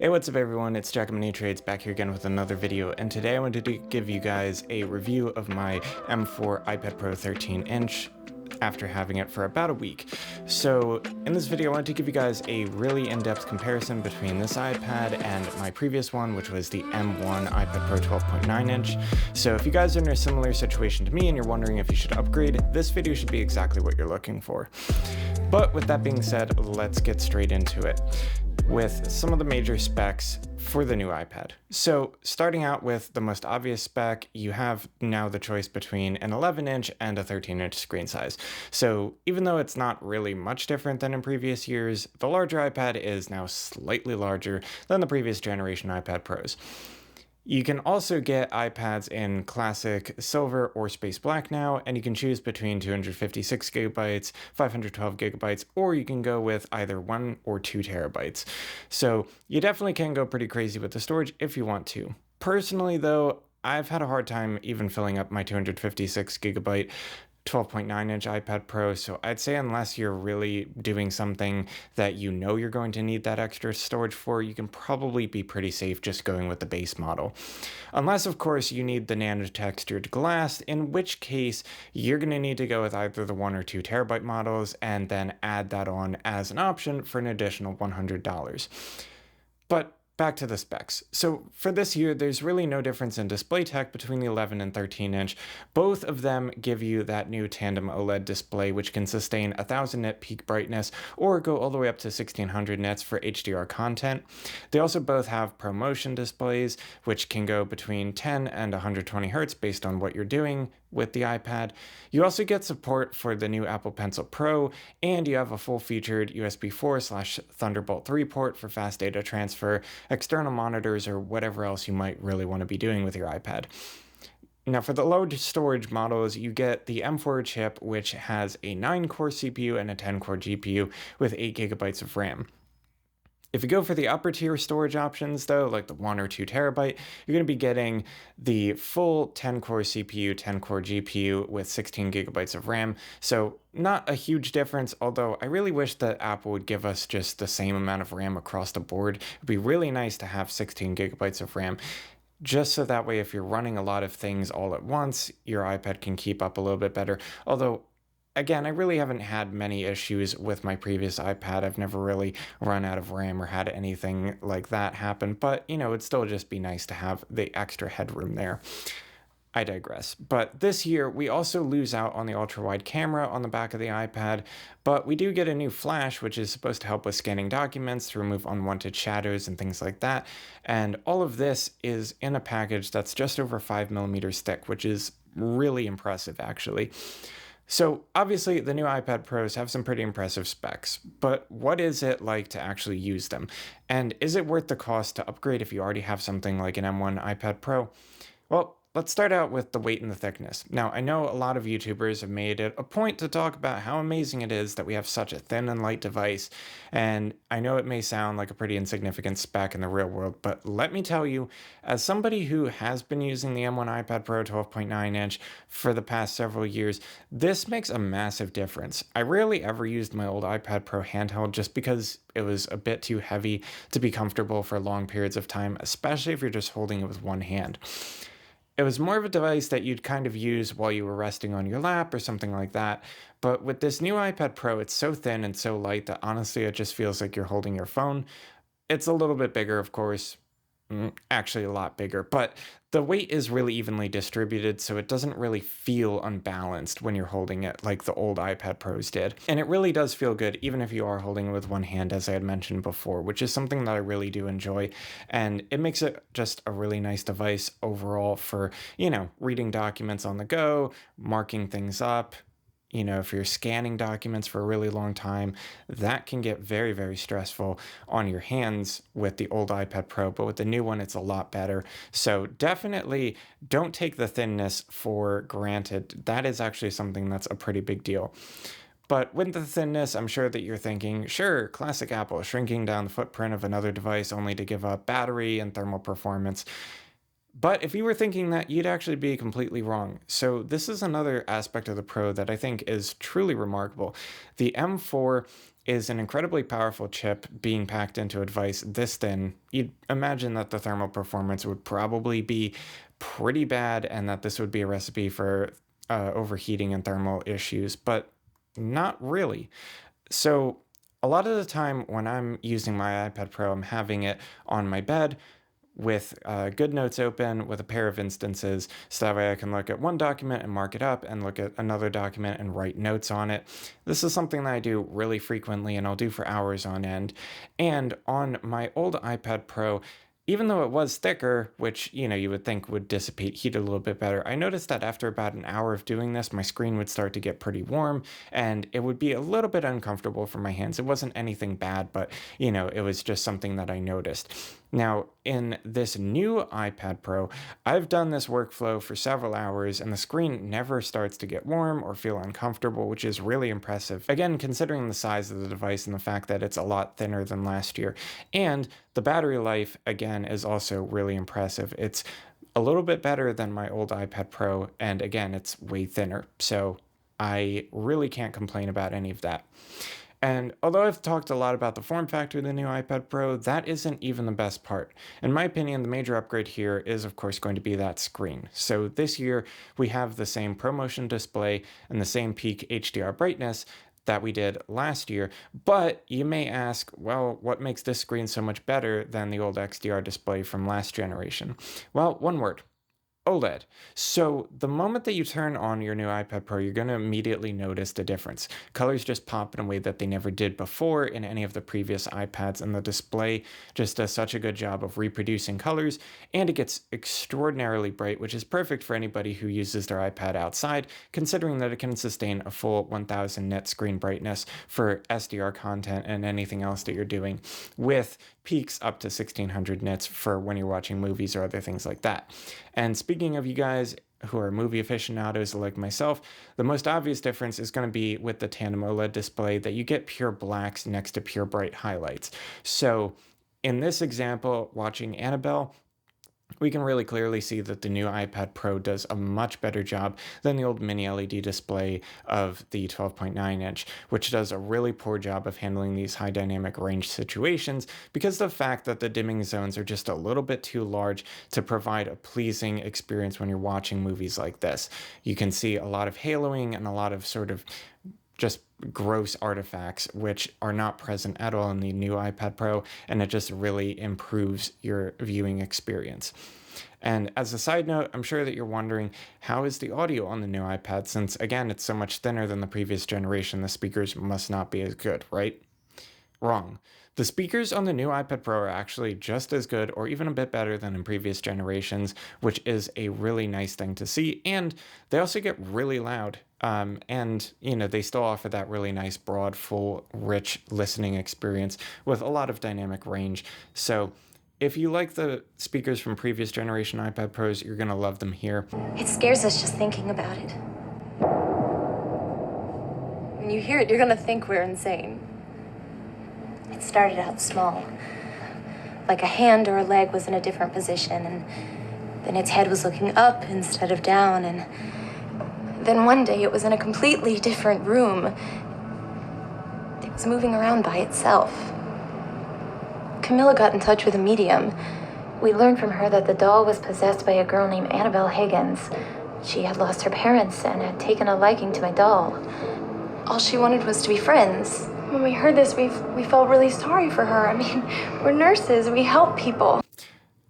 Hey, what's up everyone, it's Jack Mini Trades back here again with another video, and today I wanted to give you guys a review of my M4 iPad Pro 13-inch after having it for about a week. So in this video I wanted to give you guys a really in-depth comparison between this iPad and my previous one, which was the M1 iPad Pro 12.9-inch. So if you guys are in a similar situation to me and you're wondering if you should upgrade, this video should be exactly what you're looking for. But with that being said, let's get straight into it with some of the major specs for the new iPad. So starting out with the most obvious spec, you have now the choice between an 11-inch and a 13-inch screen size. So even though it's not really much different than in previous years, the larger iPad is now slightly larger than the previous generation iPad Pros. You can also get iPads in classic silver or space black now, and you can choose between 256 gigabytes, 512 gigabytes, or you can go with either 1 or 2 terabytes. So you definitely can go pretty crazy with the storage if you want to. Personally though, I've had a hard time even filling up my 256 gigabyte 12.9-inch iPad Pro, so I'd say unless you're really doing something that you know you're going to need that extra storage for, you can probably be pretty safe just going with the base model. Unless, of course, you need the nano-textured glass, in which case you're going to need to go with either the 1 or 2 terabyte models and then add that on as an option for an additional $100. But back to the specs. So for this year, there's really no difference in display tech between the 11 and 13-inch. Both of them give you that new tandem OLED display, which can sustain 1000 nit peak brightness or go all the way up to 1600 nits for HDR content. They also both have ProMotion displays, which can go between 10 and 120 hertz based on what you're doing with the iPad. You also get support for the new Apple Pencil Pro, and you have a full-featured USB 4/Thunderbolt 3 port for fast data transfer, external monitors, or whatever else you might really want to be doing with your iPad. Now for the low storage models, you get the M4 chip, which has a 9-core CPU and a 10-core GPU with 8 gigabytes of RAM. If you go for the upper tier storage options though, like the 1 or 2 terabyte, you're going to be getting the full 10-core CPU, 10-core GPU with 16 gigabytes of RAM. So not a huge difference, although I really wish that Apple would give us just the same amount of RAM across the board. It'd be really nice to have 16 gigabytes of RAM. Just so that way if you're running a lot of things all at once, your iPad can keep up a little bit better. Although again, I really haven't had many issues with my previous iPad. I've never really run out of RAM or had anything like that happen, but it'd still just be nice to have the extra headroom there. I digress. But this year, we also lose out on the ultra-wide camera on the back of the iPad, but we do get a new flash, which is supposed to help with scanning documents to remove unwanted shadows and things like that. And all of this is in a package that's just over 5 millimeters thick, which is really impressive, actually. So obviously the new iPad Pros have some pretty impressive specs, but what is it like to actually use them? And is it worth the cost to upgrade if you already have something like an M1 iPad Pro? Well, let's start out with the weight and the thickness. Now, I know a lot of YouTubers have made it a point to talk about how amazing it is that we have such a thin and light device, and I know it may sound like a pretty insignificant spec in the real world, but let me tell you, as somebody who has been using the M1 iPad Pro 12.9-inch for the past several years, this makes a massive difference. I rarely ever used my old iPad Pro handheld just because it was a bit too heavy to be comfortable for long periods of time, especially if you're just holding it with one hand. It was more of a device that you'd kind of use while you were resting on your lap or something like that. But with this new iPad Pro, it's so thin and so light that honestly it just feels like you're holding your phone. It's a little bit bigger, of course, actually a lot bigger, but the weight is really evenly distributed, so it doesn't really feel unbalanced when you're holding it like the old iPad Pros did. And it really does feel good, even if you are holding it with one hand, as I had mentioned before, which is something that I really do enjoy. And it makes it just a really nice device overall for, reading documents on the go, marking things up. If you're scanning documents for a really long time, that can get very, very stressful on your hands with the old iPad Pro, but with the new one, it's a lot better. So definitely don't take the thinness for granted. That is actually something that's a pretty big deal. But with the thinness, I'm sure that you're thinking, sure, classic Apple, shrinking down the footprint of another device only to give up battery and thermal performance. But if you were thinking that, you'd actually be completely wrong. So this is another aspect of the Pro that I think is truly remarkable. The M4 is an incredibly powerful chip being packed into a device this thin. You'd imagine that the thermal performance would probably be pretty bad and that this would be a recipe for overheating and thermal issues, but not really. So a lot of the time when I'm using my iPad Pro, I'm having it on my bed with good notes open with a pair of instances, so that way I can look at one document and mark it up and look at another document and write notes on it. This is something that I do really frequently and I'll do for hours on end. And on my old iPad Pro, even though it was thicker, which, you would think would dissipate heat a little bit better, I noticed that after about an hour of doing this, my screen would start to get pretty warm and it would be a little bit uncomfortable for my hands. It wasn't anything bad, but, it was just something that I noticed. Now, in this new iPad Pro, I've done this workflow for several hours and the screen never starts to get warm or feel uncomfortable, which is really impressive. Again, considering the size of the device and the fact that it's a lot thinner than last year. And the battery life, again, is also really impressive. It's a little bit better than my old iPad Pro, and again, it's way thinner. So I really can't complain about any of that. And although I've talked a lot about the form factor of the new iPad Pro, that isn't even the best part. In my opinion, the major upgrade here is, of course, going to be that screen. So this year, we have the same ProMotion display and the same peak HDR brightness that we did last year, but you may ask, well, what makes this screen so much better than the old XDR display from last generation? Well, one word: OLED. So the moment that you turn on your new iPad Pro, you're going to immediately notice the difference. Colors just pop in a way that they never did before in any of the previous iPads, and the display just does such a good job of reproducing colors, and it gets extraordinarily bright, which is perfect for anybody who uses their iPad outside, considering that it can sustain a full 1000 nit screen brightness for SDR content and anything else that you're doing, with peaks up to 1600 nits for when you're watching movies or other things like that. And speaking of you guys who are movie aficionados like myself, the most obvious difference is going to be with the tandem OLED display, that you get pure blacks next to pure bright highlights. So in this example, watching Annabelle, we can really clearly see that the new iPad Pro does a much better job than the old mini LED display of the 12.9 inch, which does a really poor job of handling these high dynamic range situations because of the fact that the dimming zones are just a little bit too large to provide a pleasing experience when you're watching movies like this. You can see a lot of haloing and a lot of sort of just gross artifacts, which are not present at all in the new iPad Pro, and it just really improves your viewing experience. And as a side note, I'm sure that you're wondering, how is the audio on the new iPad? Since, again, it's so much thinner than the previous generation, the speakers must not be as good, right? Wrong. The speakers on the new iPad Pro are actually just as good or even a bit better than in previous generations, which is a really nice thing to see. And they also get really loud. And, they still offer that really nice, broad, full, rich listening experience with a lot of dynamic range. So if you like the speakers from previous generation iPad Pros, you're going to love them here. It scares us just thinking about it. When you hear it, you're going to think we're insane. It started out small, like a hand or a leg was in a different position, and then its head was looking up instead of down, and then one day it was in a completely different room. It was moving around by itself. Camilla got in touch with a medium. We learned from her that the doll was possessed by a girl named Annabelle Higgins. She had lost her parents and had taken a liking to my doll. All she wanted was to be friends. When we heard this, we felt really sorry for her. I mean, we're nurses, we help people.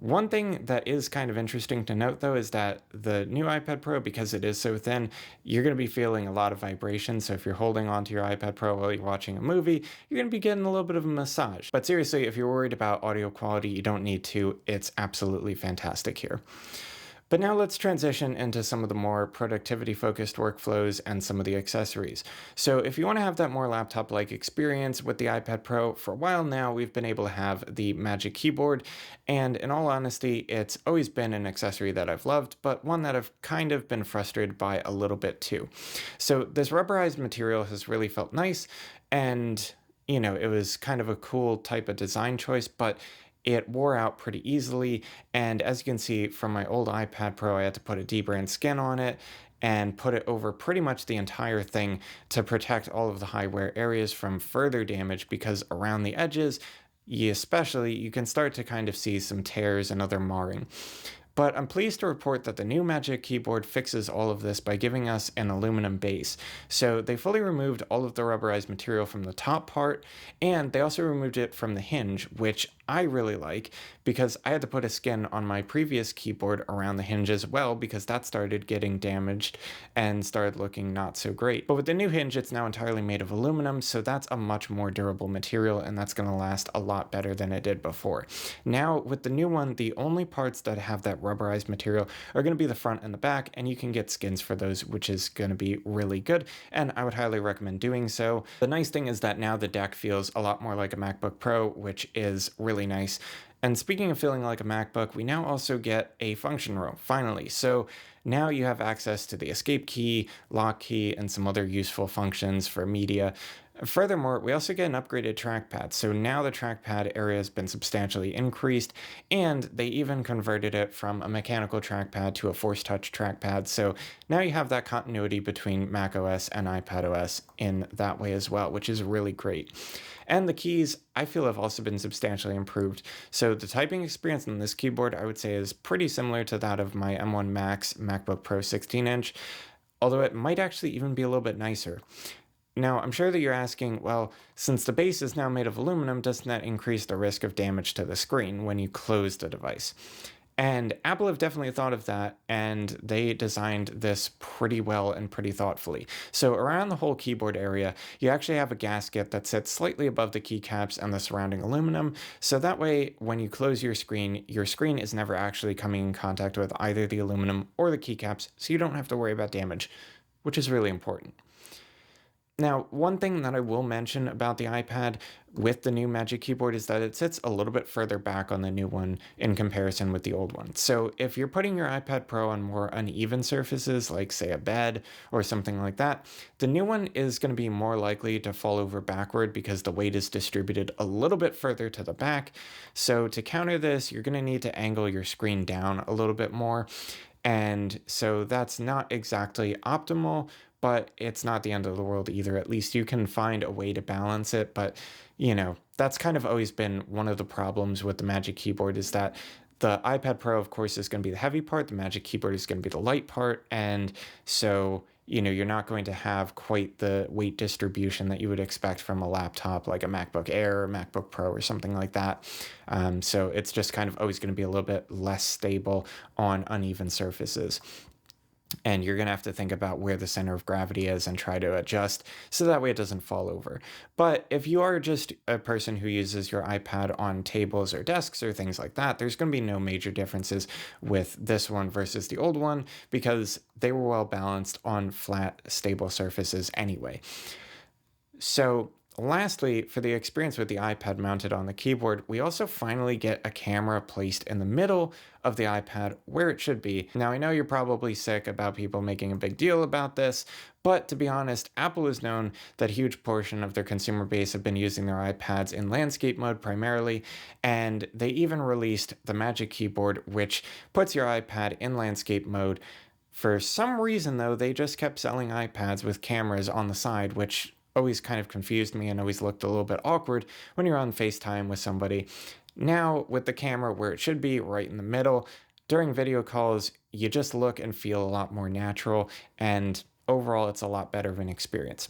One thing that is kind of interesting to note, though, is that the new iPad Pro, because it is so thin, you're going to be feeling a lot of vibration. So if you're holding onto your iPad Pro while you're watching a movie, you're going to be getting a little bit of a massage. But seriously, if you're worried about audio quality, you don't need to. It's absolutely fantastic here. But now let's transition into some of the more productivity-focused workflows and some of the accessories. So if you want to have that more laptop-like experience with the iPad Pro, for a while now we've been able to have the Magic Keyboard, and in all honesty, it's always been an accessory that I've loved, but one that I've kind of been frustrated by a little bit too. So this rubberized material has really felt nice, and it was kind of a cool type of design choice, but it wore out pretty easily, and as you can see from my old iPad Pro, I had to put a dbrand skin on it, and put it over pretty much the entire thing to protect all of the high wear areas from further damage, because around the edges, you can start to kind of see some tears and other marring. But I'm pleased to report that the new Magic Keyboard fixes all of this by giving us an aluminum base. So they fully removed all of the rubberized material from the top part, and they also removed it from the hinge, which I really like because I had to put a skin on my previous keyboard around the hinge as well, because that started getting damaged and started looking not so great. But with the new hinge, it's now entirely made of aluminum, so that's a much more durable material, and that's going to last a lot better than it did before. Now, with the new one, the only parts that have that rubberized material are going to be the front and the back, and you can get skins for those, which is going to be really good, and I would highly recommend doing so. The nice thing is that now the deck feels a lot more like a MacBook Pro, which is really nice. And speaking of feeling like a MacBook, we now also get a function row, finally. So now you have access to the escape key, lock key, and some other useful functions for media. Furthermore, we also get an upgraded trackpad, so now the trackpad area has been substantially increased, and they even converted it from a mechanical trackpad to a force touch trackpad, so now you have that continuity between macOS and iPadOS in that way as well, which is really great. And the keys, I feel, have also been substantially improved. So the typing experience on this keyboard, I would say, is pretty similar to that of my M1 Max MacBook Pro 16-inch, although it might actually even be a little bit nicer. Now, I'm sure that you're asking, well, since the base is now made of aluminum, doesn't that increase the risk of damage to the screen when you close the device? And Apple have definitely thought of that, and they designed this pretty well and pretty thoughtfully. So around the whole keyboard area, you actually have a gasket that sits slightly above the keycaps and the surrounding aluminum, so that way when you close your screen is never actually coming in contact with either the aluminum or the keycaps, so you don't have to worry about damage, which is really important. Now, one thing that I will mention about the iPad with the new Magic Keyboard is that it sits a little bit further back on the new one in comparison with the old one. So if you're putting your iPad Pro on more uneven surfaces, like say a bed or something like that, the new one is going to be more likely to fall over backward because the weight is distributed a little bit further to the back. So to counter this, you're going to need to angle your screen down a little bit more. And so that's not exactly optimal, but it's not the end of the world either. At least you can find a way to balance it. But, that's kind of always been one of the problems with the Magic Keyboard, is that the iPad Pro, of course, is going to be the heavy part. The Magic Keyboard is going to be the light part. And so, you're not going to have quite the weight distribution that you would expect from a laptop like a MacBook Air or MacBook Pro or something like that. So it's just kind of always going to be a little bit less stable on uneven surfaces. And you're going to have to think about where the center of gravity is and try to adjust so that way it doesn't fall over. But if you are just a person who uses your iPad on tables or desks or things like that, there's going to be no major differences with this one versus the old one because they were well balanced on flat, stable surfaces anyway. So lastly, for the experience with the iPad mounted on the keyboard, we also finally get a camera placed in the middle of the iPad where it should be. Now, I know you're probably sick about people making a big deal about this, but to be honest, Apple has known that a huge portion of their consumer base have been using their iPads in landscape mode primarily, and they even released the Magic Keyboard, which puts your iPad in landscape mode. For some reason, though, they just kept selling iPads with cameras on the side, which always kind of confused me and always looked a little bit awkward when you're on FaceTime with somebody. Now, with the camera where it should be, right in the middle, during video calls, you just look and feel a lot more natural, and overall, it's a lot better of an experience.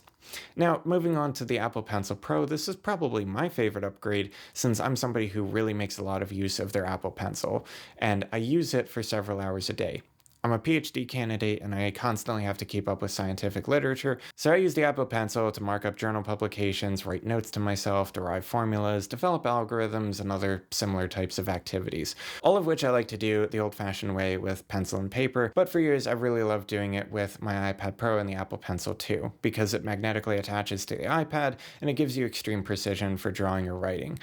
Now, moving on to the Apple Pencil Pro, this is probably my favorite upgrade since I'm somebody who really makes a lot of use of their Apple Pencil, and I use it for several hours a day. I'm a PhD candidate and I constantly have to keep up with scientific literature, so I use the Apple Pencil to mark up journal publications, write notes to myself, derive formulas, develop algorithms, and other similar types of activities. All of which I like to do the old-fashioned way with pencil and paper, but for years I've really loved doing it with my iPad Pro and the Apple Pencil too, because it magnetically attaches to the iPad and it gives you extreme precision for drawing or writing.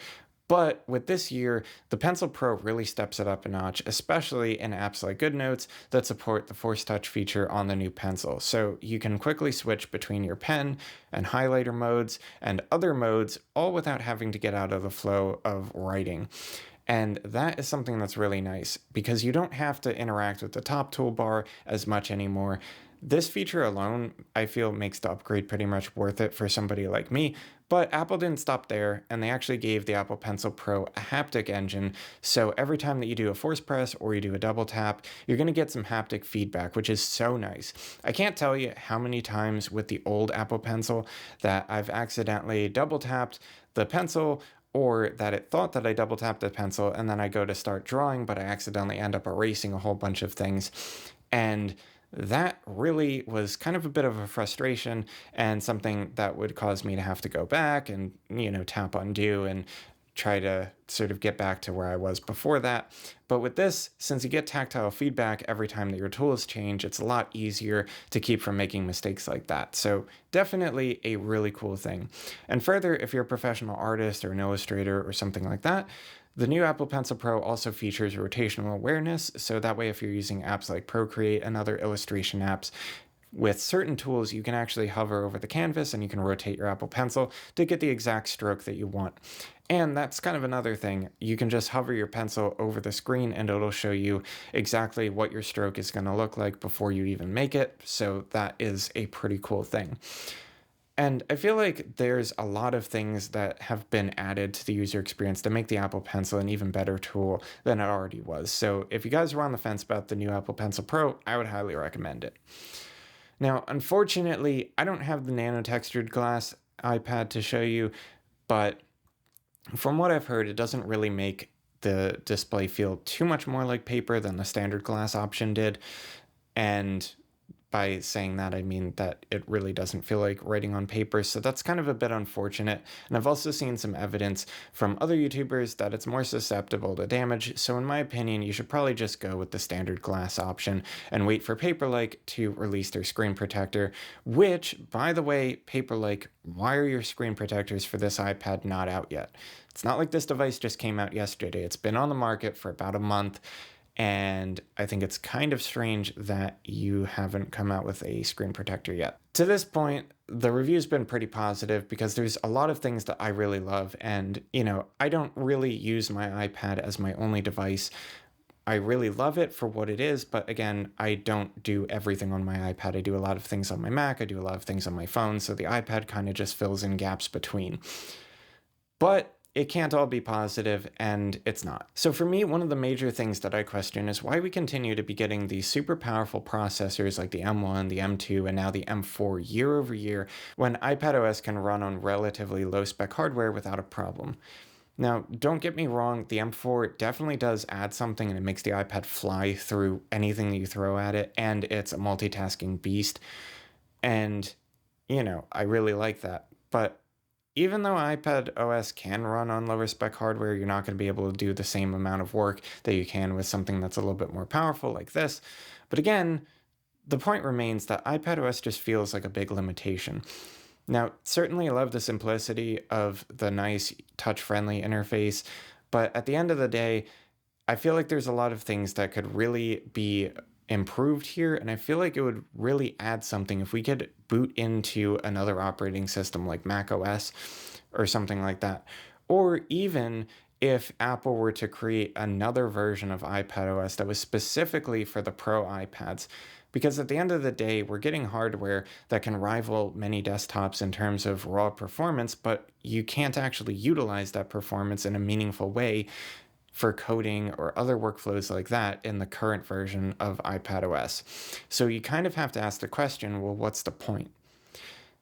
But with this year, the Pencil Pro really steps it up a notch, especially in apps like GoodNotes that support the Force Touch feature on the new Pencil. So you can quickly switch between your pen and highlighter modes and other modes, all without having to get out of the flow of writing. And that is something that's really nice because you don't have to interact with the top toolbar as much anymore. This feature alone, I feel, makes the upgrade pretty much worth it for somebody like me, but Apple didn't stop there, and they actually gave the Apple Pencil Pro a haptic engine, so every time that you do a force press or you do a double tap, you're going to get some haptic feedback, which is so nice. I can't tell you how many times with the old Apple Pencil that I've accidentally double tapped the pencil, or that it thought that I double tapped the pencil and then I go to start drawing, but I accidentally end up erasing a whole bunch of things. And that really was kind of a bit of a frustration and something that would cause me to have to go back and, tap undo and try to sort of get back to where I was before that. But with this, since you get tactile feedback every time that your tools change, it's a lot easier to keep from making mistakes like that. So definitely a really cool thing. And further, if you're a professional artist or an illustrator or something like that, the new Apple Pencil Pro also features rotational awareness, so that way if you're using apps like Procreate and other illustration apps, with certain tools, you can actually hover over the canvas and you can rotate your Apple Pencil to get the exact stroke that you want. And that's kind of another thing. You can just hover your pencil over the screen and it'll show you exactly what your stroke is going to look like before you even make it. So that is a pretty cool thing. And I feel like there's a lot of things that have been added to the user experience to make the Apple Pencil an even better tool than it already was. So if you guys were on the fence about the new Apple Pencil Pro, I would highly recommend it. Now, unfortunately, I don't have the nano textured glass iPad to show you, but from what I've heard, it doesn't really make the display feel too much more like paper than the standard glass option did. And by saying that, I mean that it really doesn't feel like writing on paper, so that's kind of a bit unfortunate. And I've also seen some evidence from other YouTubers that it's more susceptible to damage, so in my opinion, you should probably just go with the standard glass option and wait for Paperlike to release their screen protector, which, by the way, Paperlike, why are your screen protectors for this iPad not out yet? It's not like this device just came out yesterday. It's been on the market for about a month. And I think it's kind of strange that you haven't come out with a screen protector yet. To this point, the review's been pretty positive because there's a lot of things that I really love. And, I don't really use my iPad as my only device. I really love it for what it is, but again, I don't do everything on my iPad. I do a lot of things on my Mac, I do a lot of things on my phone, so the iPad kind of just fills in gaps between. But it can't all be positive, and it's not. So for me, one of the major things that I question is why we continue to be getting these super powerful processors like the M1, the M2, and now the M4 year over year when iPadOS can run on relatively low spec hardware without a problem. Now, don't get me wrong, the M4 definitely does add something and it makes the iPad fly through anything that you throw at it, and it's a multitasking beast. And, I really like that. But even though iPad OS can run on lower spec hardware, you're not going to be able to do the same amount of work that you can with something that's a little bit more powerful like this. But again, the point remains that iPad OS just feels like a big limitation. Now, certainly I love the simplicity of the nice touch-friendly interface, but at the end of the day, I feel like there's a lot of things that could really be improved here, and I feel like it would really add something if we could boot into another operating system like Mac OS or something like that. Or even if Apple were to create another version of iPadOS that was specifically for the Pro iPads. Because at the end of the day, we're getting hardware that can rival many desktops in terms of raw performance, but you can't actually utilize that performance in a meaningful way for coding or other workflows like that in the current version of iPadOS. So you kind of have to ask the question, well, what's the point?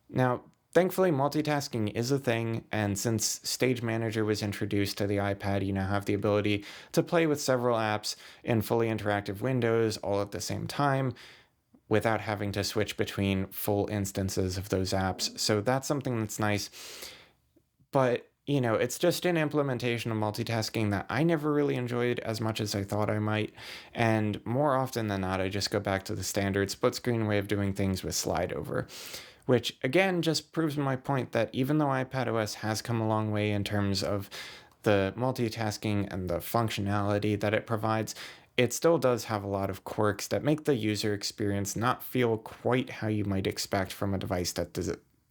Now, thankfully, multitasking is a thing, and since Stage Manager was introduced to the iPad, you now have the ability to play with several apps in fully interactive windows all at the same time without having to switch between full instances of those apps. So that's something that's nice. But it's just an implementation of multitasking that I never really enjoyed as much as I thought I might. And more often than not, I just go back to the standard split screen way of doing things with slide over, which again just proves my point that even though iPadOS has come a long way in terms of the multitasking and the functionality that it provides, it still does have a lot of quirks that make the user experience not feel quite how you might expect from a device that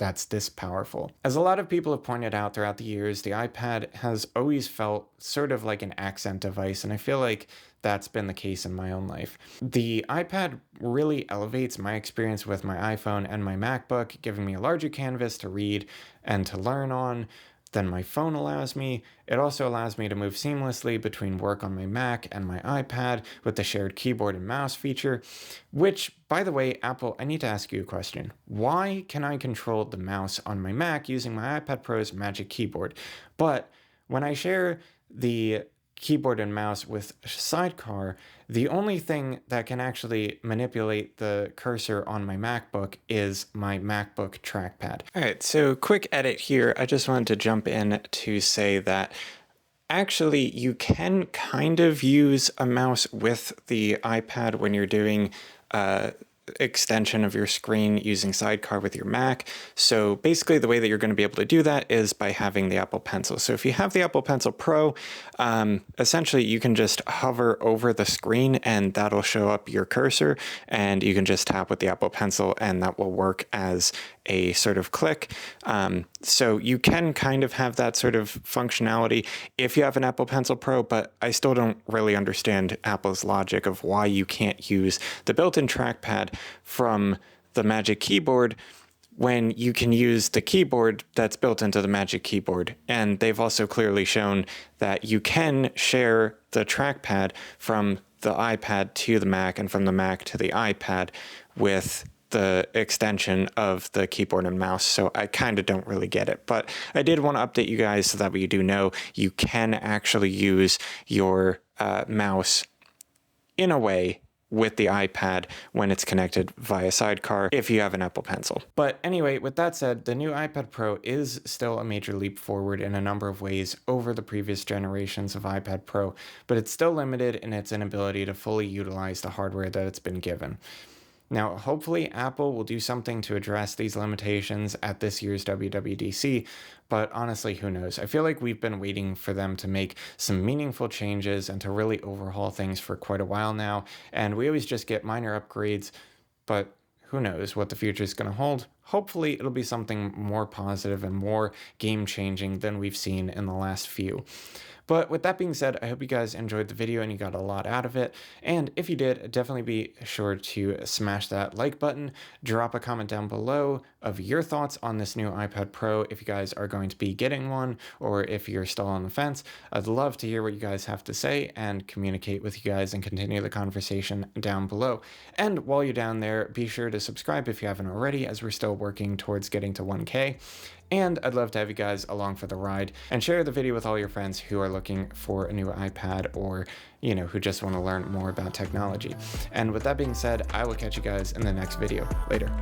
that's this powerful. As a lot of people have pointed out throughout the years, the iPad has always felt sort of like an accent device, and I feel like that's been the case in my own life. The iPad really elevates my experience with my iPhone and my MacBook, giving me a larger canvas to read and to learn on than my phone allows me. It also allows me to move seamlessly between work on my Mac and my iPad with the shared keyboard and mouse feature, which, by the way, Apple, I need to ask you a question. Why can I control the mouse on my Mac using my iPad Pro's Magic Keyboard? But when I share the keyboard and mouse with Sidecar, the only thing that can actually manipulate the cursor on my MacBook is my MacBook trackpad. All right, so quick edit here. I just wanted to jump in to say that actually you can kind of use a mouse with the iPad when you're doing extension of your screen using Sidecar with your Mac. So basically the way that you're going to be able to do that is by having the Apple Pencil. So if you have the Apple Pencil Pro, essentially you can just hover over the screen and that'll show up your cursor, and you can just tap with the Apple Pencil and that will work as a sort of click. So you can kind of have that sort of functionality if you have an Apple Pencil Pro, but I still don't really understand Apple's logic of why you can't use the built-in trackpad from the Magic Keyboard when you can use the keyboard that's built into the Magic Keyboard. And they've also clearly shown that you can share the trackpad from the iPad to the Mac and from the Mac to the iPad with the extension of the keyboard and mouse. So I kind of don't really get it, but I did want to update you guys so that you do know you can actually use your mouse in a way with the iPad when it's connected via Sidecar if you have an Apple Pencil. But anyway, with that said, the new iPad Pro is still a major leap forward in a number of ways over the previous generations of iPad Pro, but it's still limited in its inability to fully utilize the hardware that it's been given. Now, hopefully Apple will do something to address these limitations at this year's WWDC, but honestly, who knows? I feel like we've been waiting for them to make some meaningful changes and to really overhaul things for quite a while now, and we always just get minor upgrades, but who knows what the future is going to hold. Hopefully it'll be something more positive and more game-changing than we've seen in the last few. But with that being said, I hope you guys enjoyed the video and you got a lot out of it. And if you did, definitely be sure to smash that like button, drop a comment down below of your thoughts on this new iPad Pro, if you guys are going to be getting one, or if you're still on the fence. I'd love to hear what you guys have to say and communicate with you guys and continue the conversation down below. And while you're down there, be sure to subscribe if you haven't already, as we're still working towards getting to 1K. And I'd love to have you guys along for the ride, and share the video with all your friends who are looking for a new iPad, or, you know, who just want to learn more about technology. And with that being said, I will catch you guys in the next video. Later.